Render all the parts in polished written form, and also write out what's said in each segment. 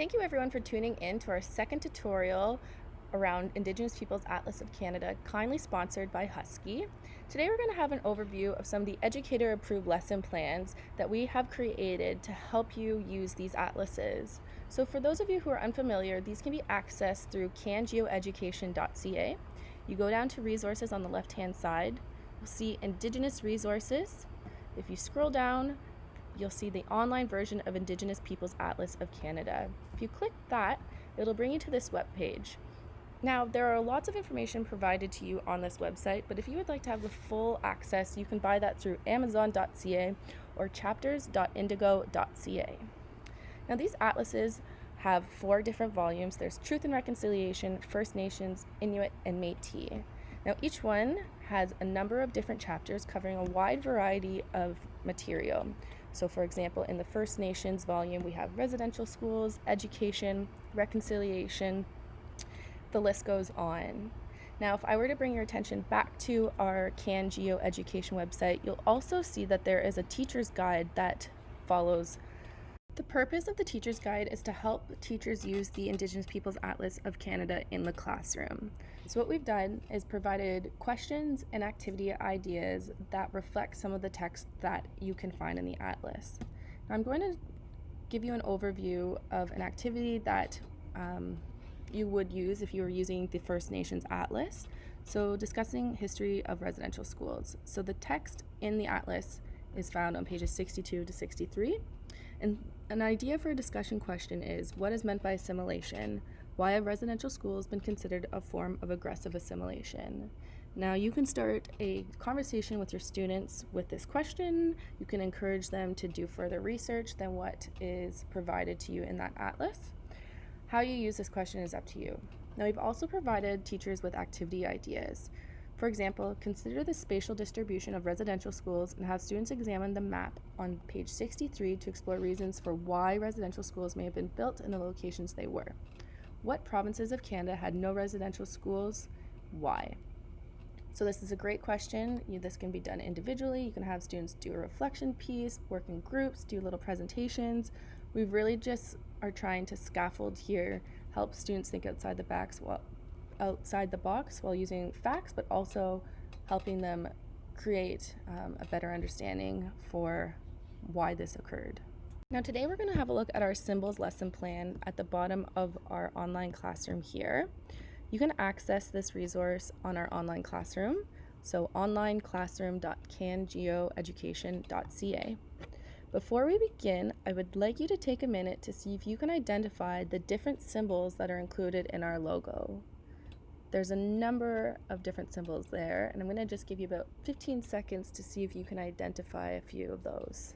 Thank you everyone for tuning in to our second tutorial around Indigenous Peoples Atlas of Canada, kindly sponsored by Husky. Today we're going to have an overview of some of the educator-approved lesson plans that we have created to help you use these atlases. So for those of you who are unfamiliar, these can be accessed through cangeoeducation.ca. You go down to resources on the left-hand side, you'll see Indigenous Resources. If you scroll down, you'll see the online version of Indigenous Peoples Atlas of Canada. If you click that, it'll bring you to this webpage. Now, there are lots of information provided to you on this website, but if you would like to have the full access, you can buy that through amazon.ca or chapters.indigo.ca. Now, these atlases have 4 different volumes. There's Truth and Reconciliation, First Nations, Inuit, and Métis. Now, each one has a number of different chapters covering a wide variety of material. So for example, in the First Nations volume, we have residential schools, education, reconciliation, the list goes on. Now, if I were to bring your attention back to our CanGeo Education website, you'll also see that there is a teacher's guide that follows. The purpose of the teacher's guide is to help teachers use the Indigenous Peoples Atlas of Canada in the classroom. So what we've done is provided questions and activity ideas that reflect some of the text that you can find in the atlas. Now I'm going to give you an overview of an activity that you would use if you were using the First Nations Atlas. So discussing history of residential schools. So the text in the atlas is found on pages 62 to 63. And an idea for a discussion question is, what is meant by assimilation? Why have residential schools been considered a form of aggressive assimilation? Now you can start a conversation with your students with this question. You can encourage them to do further research than what is provided to you in that atlas. How you use this question is up to you. Now we've also provided teachers with activity ideas. For example, consider the spatial distribution of residential schools and have students examine the map on page 63 to explore reasons for why residential schools may have been built in the locations they were. What provinces of Canada had no residential schools? Why? So this is a great question. This can be done individually. You can have students do a reflection piece, work in groups, do little presentations. We really just are trying to scaffold here, help students think outside the box while using facts, but also helping them create a better understanding for why this occurred. Now today we're going to have a look at our symbols lesson plan at the bottom of our online classroom here. You can access this resource on our online classroom, so onlineclassroom.cangeoeducation.ca. Before we begin, I would like you to take a minute to see if you can identify the different symbols that are included in our logo. There's a number of different symbols there, and I'm going to just give you about 15 seconds to see if you can identify a few of those.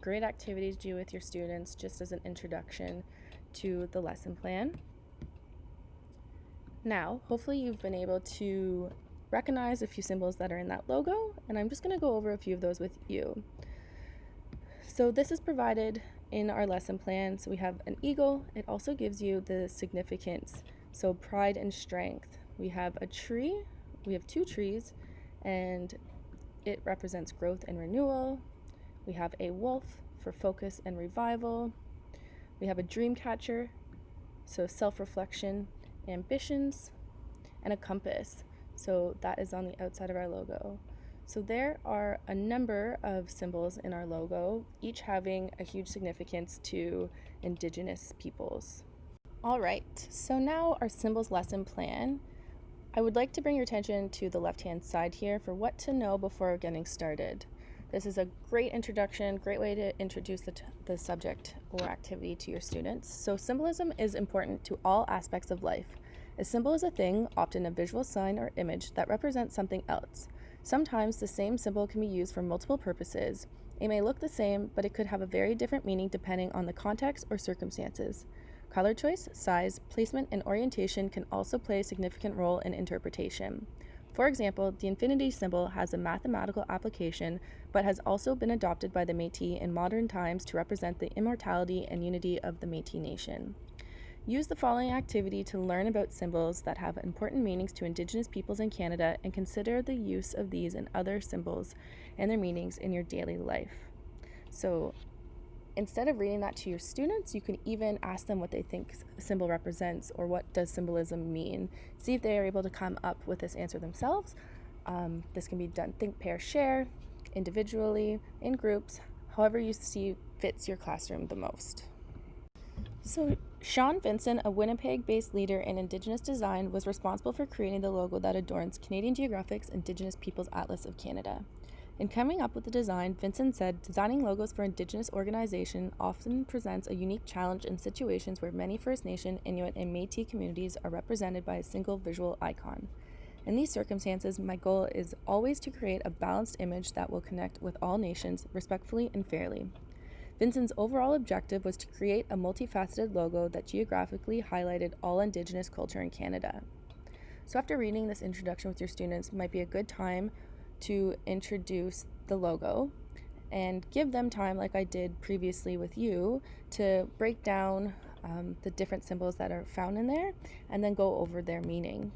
Great activity to do with your students just as an introduction to the lesson plan. Now, hopefully you've been able to recognize a few symbols that are in that logo, and I'm just going to go over a few of those with you. So this is provided in our lesson plan. So we have an eagle. It also gives you the significance, so pride and strength. We have a tree. We have 2 trees, and it represents growth and renewal. We have a wolf for focus and revival. We have a dream catcher, so self-reflection, ambitions, and a compass. So that is on the outside of our logo. So there are a number of symbols in our logo, each having a huge significance to Indigenous peoples. All right, so now our symbols lesson plan. I would like to bring your attention to the left-hand side here for what to know before getting started. This is a great introduction, great way to introduce the subject or activity to your students. So symbolism is important to all aspects of life. A symbol is a thing, often a visual sign or image, that represents something else. Sometimes the same symbol can be used for multiple purposes. It may look the same, but it could have a very different meaning depending on the context or circumstances. Color choice, size, placement, and orientation can also play a significant role in interpretation. For example, the infinity symbol has a mathematical application, but has also been adopted by the Métis in modern times to represent the immortality and unity of the Métis Nation. Use the following activity to learn about symbols that have important meanings to Indigenous peoples in Canada and consider the use of these and other symbols and their meanings in your daily life. So instead of reading that to your students, you can even ask them what they think a symbol represents or what does symbolism mean. See if they are able to come up with this answer themselves. This can be done think, pair, share, individually, in groups, however you see fits your classroom the most. So Sean Vincent, a Winnipeg-based leader in Indigenous design, was responsible for creating the logo that adorns Canadian Geographic's Indigenous Peoples Atlas of Canada. In coming up with the design, Vincent said, designing logos for Indigenous organizations often presents a unique challenge in situations where many First Nation, Inuit, and Métis communities are represented by a single visual icon. In these circumstances, my goal is always to create a balanced image that will connect with all nations respectfully and fairly. Vincent's overall objective was to create a multifaceted logo that geographically highlighted all Indigenous culture in Canada. So after reading this introduction with your students, might be a good time to introduce the logo and give them time, like I did previously with you, to break down the different symbols that are found in there and then go over their meaning.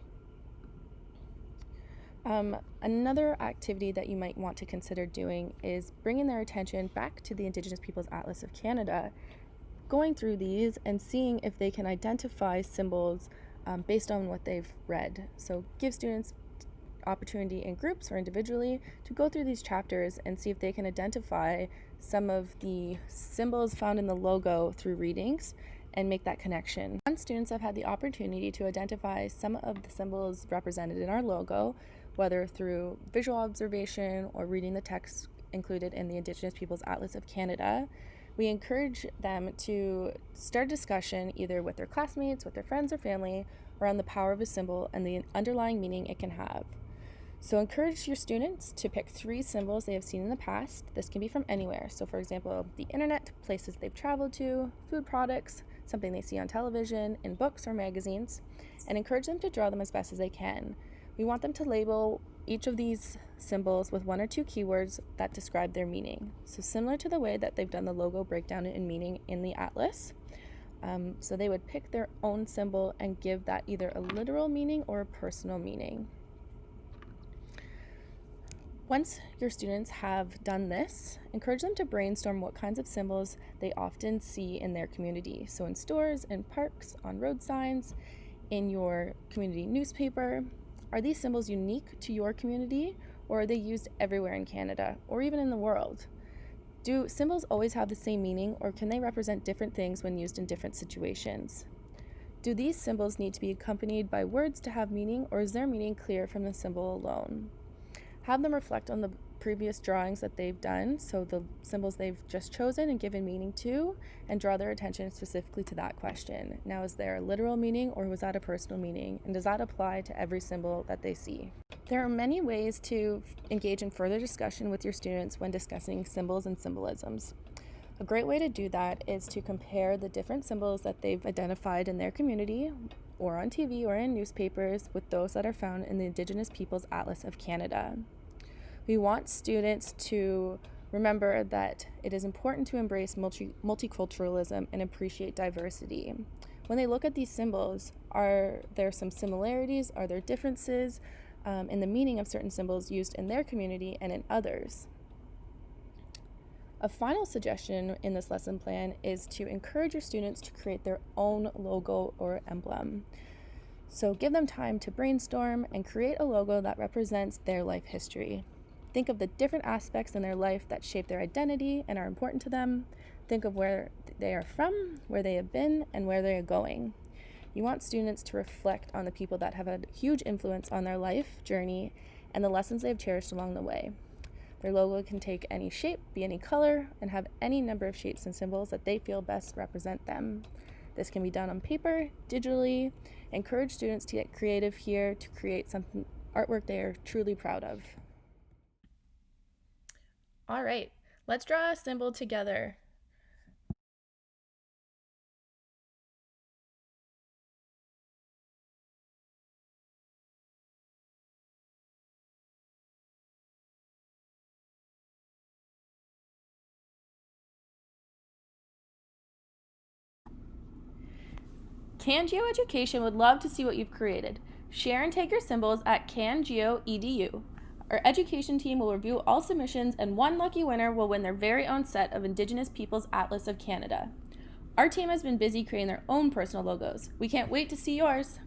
Another activity that you might want to consider doing is bringing their attention back to the Indigenous Peoples Atlas of Canada, going through these and seeing if they can identify symbols based on what they've read. So give students opportunity in groups or individually to go through these chapters and see if they can identify some of the symbols found in the logo through readings and make that connection. Some students have had the opportunity to identify some of the symbols represented in our logo, whether through visual observation or reading the text included in the Indigenous Peoples Atlas of Canada. We encourage them to start a discussion either with their classmates, with their friends or family, around the power of a symbol and the underlying meaning it can have. So encourage your students to pick 3 symbols they have seen in the past. This can be from anywhere. So for example, the internet, places they've traveled to, food products, something they see on television, in books or magazines, and encourage them to draw them as best as they can. We want them to label each of these symbols with 1 or 2 keywords that describe their meaning. So similar to the way that they've done the logo breakdown in meaning in the atlas. So they would pick their own symbol and give that either a literal meaning or a personal meaning. Once your students have done this, encourage them to brainstorm what kinds of symbols they often see in their community. So in stores, in parks, on road signs, in your community newspaper. Are these symbols unique to your community, or are they used everywhere in Canada or even in the world? Do symbols always have the same meaning, or can they represent different things when used in different situations? Do these symbols need to be accompanied by words to have meaning, or is their meaning clear from the symbol alone? Have them reflect on the previous drawings that they've done, so the symbols they've just chosen and given meaning to, and draw their attention specifically to that question. Now, is there a literal meaning, or was that a personal meaning, and does that apply to every symbol that they see? There are many ways to engage in further discussion with your students when discussing symbols and symbolisms. A great way to do that is to compare the different symbols that they've identified in their community or on TV or in newspapers with those that are found in the Indigenous Peoples Atlas of Canada. We want students to remember that it is important to embrace multiculturalism and appreciate diversity. When they look at these symbols, are there some similarities? Are there differences in the meaning of certain symbols used in their community and in others? A final suggestion in this lesson plan is to encourage your students to create their own logo or emblem. So give them time to brainstorm and create a logo that represents their life history. Think of the different aspects in their life that shape their identity and are important to them. Think of where they are from, where they have been, and where they are going. You want students to reflect on the people that have had huge influence on their life journey and the lessons they've cherished along the way. Their logo can take any shape, be any color, and have any number of shapes and symbols that they feel best represent them. This can be done on paper, digitally. Encourage students to get creative here to create something artwork they are truly proud of. All right, let's draw a symbol together. CanGeoEducation would love to see what you've created. Share and tag your symbols at CanGeoEDU. Our education team will review all submissions, and one lucky winner will win their very own set of Indigenous Peoples Atlas of Canada. Our team has been busy creating their own personal logos. We can't wait to see yours.